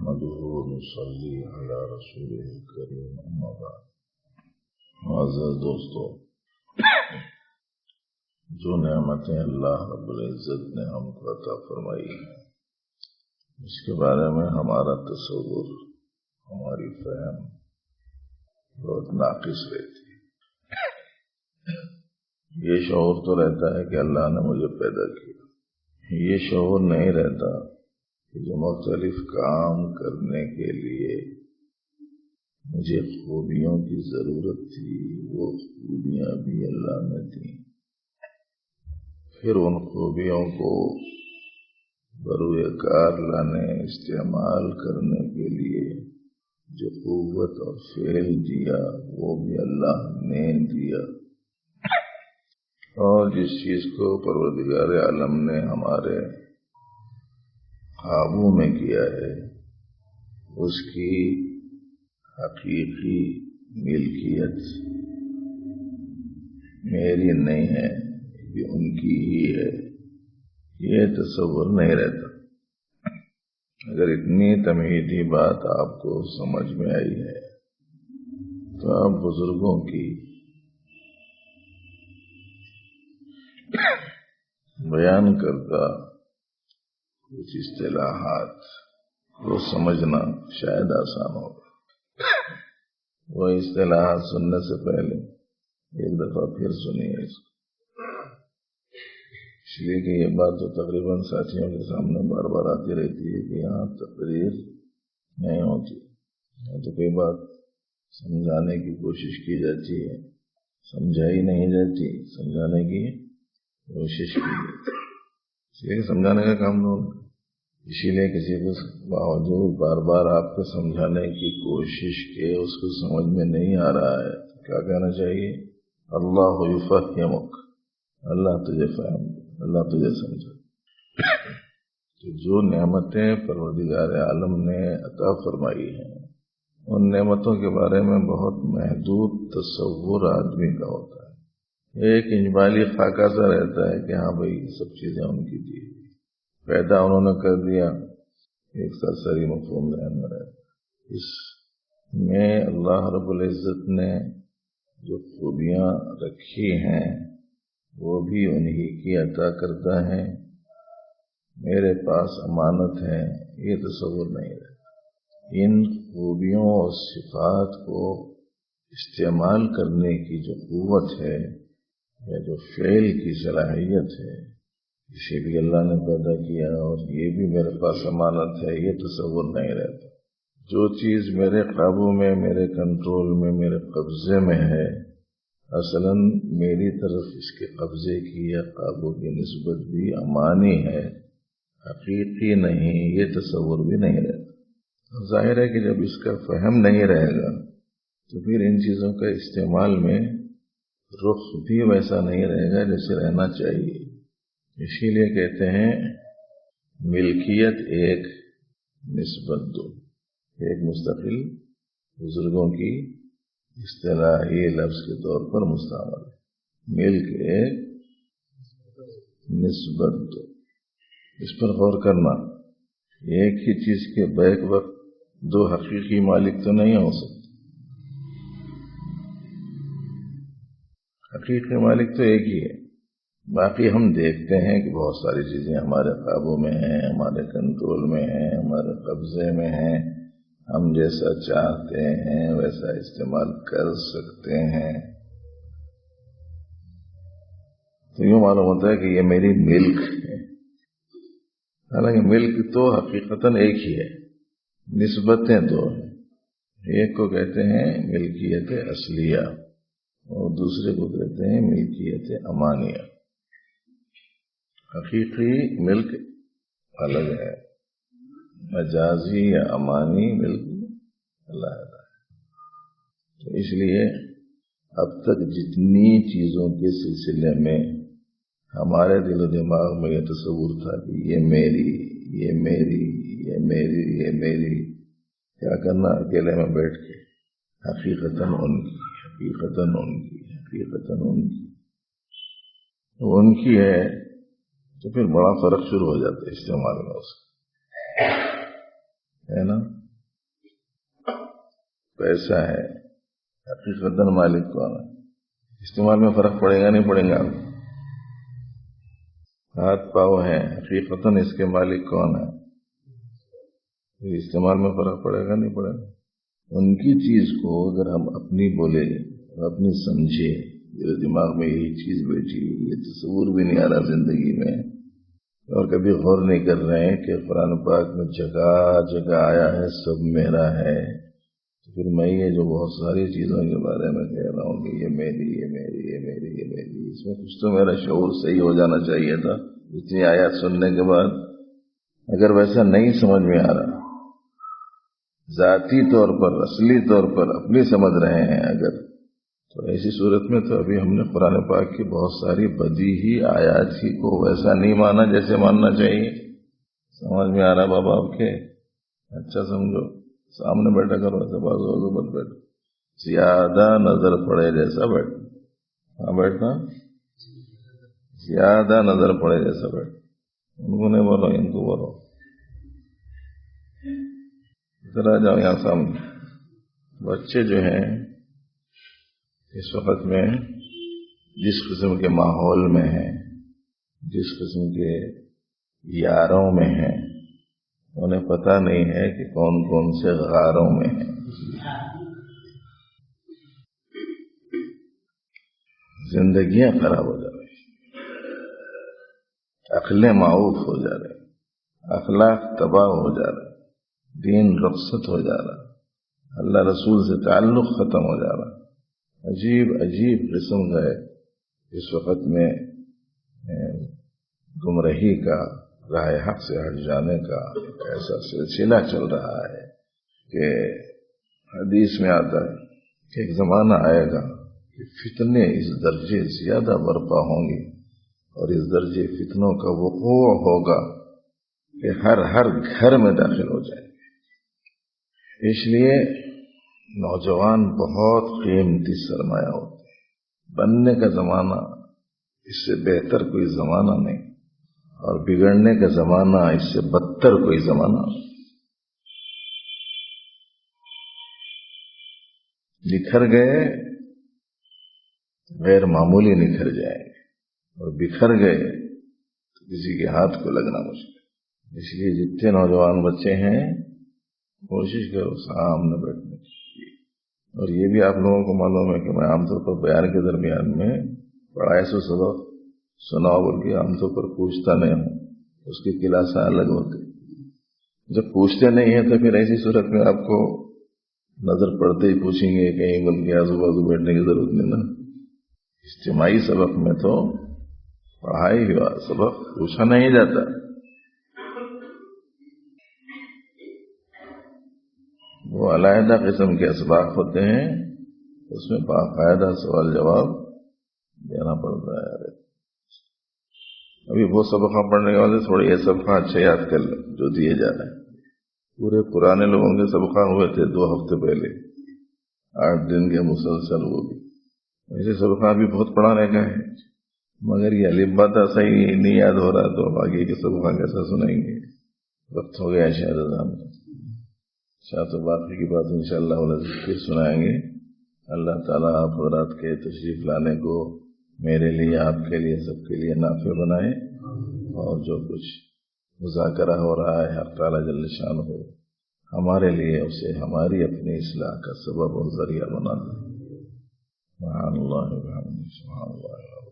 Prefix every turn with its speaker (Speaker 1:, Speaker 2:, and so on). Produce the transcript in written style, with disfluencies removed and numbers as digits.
Speaker 1: نحمده ونصلي على رسوله الكريم اما بعد. معزز دوستو، جو نعمتیں اللہ رب العزت نے ہم کو عطا فرمائی ہیں اس کے بارے میں ہمارا تصور، ہماری فہم بہت ناقص رہتی ہے. یہ شعور تو رہتا ہے کہ اللہ نے مجھے پیدا کیا، یہ شعور نہیں رہتا کہ جو مختلف کام کرنے کے لیے مجھے خوبیوں کی ضرورت تھی وہ خوبیاں بھی اللہ نے دیں. پھر ان خوبیوں کو بروئے کار لانے، استعمال کرنے کے لیے جو قوت اور فعل دیا وہ بھی اللہ نے دیا. اور جس چیز کو پروردگار عالم نے ہمارے قابو میں کیا ہے اس کی حقیقی ملکیت میری نہیں ہے، یہ ان کی ہی ہے. یہ تصور نہیں رہتا. اگر اتنی تمہیدی بات آپ کو سمجھ میں آئی ہے تو آپ بزرگوں کی بیان کرتا کچھ اصطلاحات کو سمجھنا شاید آسان ہوگا. وہ اصطلاحات سننے سے پہلے ایک دفعہ پھر سنیے اس لیے کہ یہ بات تو تقریباً ساتھیوں کے سامنے بار بار آتی رہتی ہے کہ یہاں تقریر نہیں ہوتی، تو کوئی بات سمجھانے کی کوشش کی جاتی ہے، سمجھائی نہیں جاتی، سمجھانے کی کوشش کی جاتی ہے. اس لیے سمجھانے کا کام تو اسی لیے کسی کو باوجود بار بار آپ کو سمجھانے کی کوشش کے اس کو سمجھ میں نہیں آ رہا ہے تو کیا کہنا چاہیے؟ اللہ یفہمک، اللہ تجھے فہم، اللہ تجھے سمجھا. تو جو نعمتیں پروردگار عالم نے عطا فرمائی ہیں ان نعمتوں کے بارے میں بہت محدود تصور آدمی کا ہوتا ہے. ایک اجمالی خاکہ سا رہتا ہے کہ ہاں بھائی سب چیزیں ان کی دی، پیدا انہوں نے کر دیا، ایک سرسری مفہوم ذہن میں رہتا. اس میں اللہ رب العزت نے جو خوبیاں رکھی ہیں وہ بھی انہی کی عطا کرتا ہے. میرے پاس امانت ہے، یہ تصور نہیں رہتا. ان خوبیوں اور صفات کو استعمال کرنے کی جو قوت ہے یا جو فعل کی صلاحیت ہے اسے بھی اللہ نے پیدا کیا اور یہ بھی میرے پاس امانت ہے، یہ تصور نہیں رہتا. جو چیز میرے قابو میں، میرے کنٹرول میں، میرے قبضے میں ہے اصلاً میری طرف اس کے قبضے کی یا قابو کی نسبت بھی امانی ہے، حقیقی نہیں، یہ تصور بھی نہیں رہتا. ظاہر ہے کہ جب اس کا فہم نہیں رہے گا تو پھر ان چیزوں کا استعمال میں رخ بھی ویسا نہیں رہے گا جیسے رہنا چاہیے. اسی لیے کہتے ہیں ملکیت ایک، نسبت دو. ایک مستقل بزرگوں کی اصطلاحی لفظ کے طور پر مستعمل ہے. ملک ایک، نسبت دو. اس پر غور کرنا. ایک ہی چیز کے بیک وقت دو حقیقی مالک تو نہیں ہو سکتے. حقیقی مالک تو ایک ہی ہے. باقی ہم دیکھتے ہیں کہ بہت ساری چیزیں ہمارے قابو میں ہیں، ہمارے کنٹرول میں ہیں، ہمارے قبضے میں ہیں، ہم جیسا چاہتے ہیں ویسا استعمال کر سکتے ہیں. تو یوں معلوم ہوتا ہے کہ یہ میری ملک ہے. حالانکہ ملک تو حقیقتاً ایک ہی ہے، نسبتیں دو ہیں. ایک کو کہتے ہیں ملکیت اصلیہ اور دوسرے کو کہتے ہیں ملکیت امانیہ. حقیقی ملک الگ ہے، مجازی یا امانی ملک الگ ہے. تو اس لیے اب تک جتنی چیزوں کے سلسلے میں ہمارے دل و دماغ میں یہ تصور تھا کہ یہ میری، یہ میری، یہ میری، یہ میری، کیا کرنا اکیلے میں بیٹھ کے حقیقتاً ان کی، حقیقتاً ان کی، حقیقتاً ان کی، ان کی ہے. تو پھر بڑا فرق شروع ہو جاتا ہے استعمال میں اس کا، ہے نا. پیسہ ہے، حقیقتاً مالک کون ہے؟ استعمال میں فرق پڑے گا نہیں پڑے گا؟ ہاتھ پاؤں ہیں، حقیقتاً اس کے مالک کون ہے؟ استعمال میں فرق پڑے گا نہیں پڑے گا؟ ان کی چیز کو اگر ہم اپنی بولے، اپنی سمجھے، میرے دماغ میں یہی چیز بیٹھی، یہ تصور بھی نہیں آ رہا زندگی میں، اور کبھی غور نہیں کر رہے ہیں کہ قرآن پاک میں جگہ جگہ آیا ہے سب میرا ہے، تو پھر میں یہ جو بہت ساری چیزوں کے بارے میں کہہ رہا ہوں کہ یہ میری، یہ میری، یہ میری، یہ میری، اس میں کچھ تو میرا شعور صحیح ہو جانا چاہیے تھا اتنی آیات سننے کے بعد۔ اگر ویسا نہیں سمجھ میں آ رہا، ذاتی طور پر، اصلی طور پر اپنی سمجھ رہے ہیں اگر، تو ایسی صورت میں تو ابھی ہم نے قرآن پاک کی بہت ساری بدیہی آیات ہی کو ویسا نہیں مانا جیسے ماننا چاہیے۔ سمجھ میں آ رہا بابا آپ کے؟ اچھا سمجھو، سامنے بیٹھا کرو، ایسے بازو مت بیٹھو، زیادہ نظر پڑے جیسا بیٹھ، ہاں بیٹھنا، زیادہ نظر پڑے جیسا بیٹھ، ان کو نہیں بولو، ان کو بولو، ادھر آ جاؤ یہاں سامنے۔ بچے جو ہیں اس وقت میں جس قسم کے ماحول میں ہیں، جس قسم کے یاروں میں ہیں، انہیں پتہ نہیں ہے کہ کون کون سے غاروں میں ہیں۔ زندگیاں خراب ہو جا رہی، عقلیں معوف ہو جا رہی، اخلاق تباہ ہو جا رہا، دین رخصت ہو جا رہا، اللہ رسول سے تعلق ختم ہو جا رہا۔ عجیب عجیب قسم کا ہے اس وقت میں گمراہی کا، راہ حق سے ہٹ جانے کا ایسا سلسلہ چل رہا ہے کہ حدیث میں آتا ہے کہ ایک زمانہ آئے گا کہ فتنے اس درجے زیادہ برپا ہوں گے اور اس درجے فتنوں کا وقوع ہوگا کہ ہر گھر میں داخل ہو جائیں گے۔ اس لیے نوجوان بہت قیمتی سرمایہ ہوتے ہیں، بننے کا زمانہ اس سے بہتر کوئی زمانہ نہیں، اور بگڑنے کا زمانہ اس سے بدتر کوئی زمانہ نہیں۔ نکھر گئے غیر معمولی نکھر جائیں گے، اور بکھر گئے تو کسی کے ہاتھ کو لگنا مشکل۔ اس لیے جتنے نوجوان بچے ہیں کوشش کرو سامنے بیٹھنے کی۔ اور یہ بھی آپ لوگوں کو معلوم ہے کہ میں عام طور پر بیان کے درمیان میں پڑھائے سو سبق سناؤ بول کے عام طور پر پوچھتا نہیں ہوں، اس کی کلاسیں الگ ہوتی۔ جب پوچھتے نہیں ہیں تو پھر ایسی صورت میں آپ کو نظر پڑتے ہی پوچھیں گے کہیں، بلکہ آزو بازو بیٹھنے کی ضرورت نہیں نا۔ اجتماعی سبق میں تو پڑھائی ہوا سبق پوچھا نہیں جاتا۔ وہ علیحدہ قسم کے اسباق ہوتے ہیں، اس میں باقاعدہ سوال جواب دینا پڑتا ہے۔ ابھی وہ سبقہ پڑھنے کے بعد تھوڑے یہ سبقہ اچھے یاد کر لیں جو دیے جا رہے ہیں۔ پورے پرانے لوگوں کے سبقہ ہوئے تھے 2 ہفتے پہلے، 8 دن کے مسلسل، وہ بھی ایسے سبقہ بھی بہت پڑھانے کا ہے، مگر یہ الف با تا صحیح نہیں یاد ہو رہا تو اب آگے کے سبقہ کیسا سنائیں گے؟ وقت ہو گیا شاید اذان کا۔ تو باقی کی بات انشاءاللہ پھر سنائیں گے۔ اللہ تعالیٰ آپ حضرات کے تشریف لانے کو میرے لیے، آپ کے لیے، سب کے لیے نافع بنائے، اور جو کچھ مذاکرہ ہو رہا ہے حق تعالیٰ جل شان ہو ہمارے لیے اسے ہماری اپنی اصلاح کا سبب اور ذریعہ بنا دے۔ سبحان اللہ، سبحان اللہ۔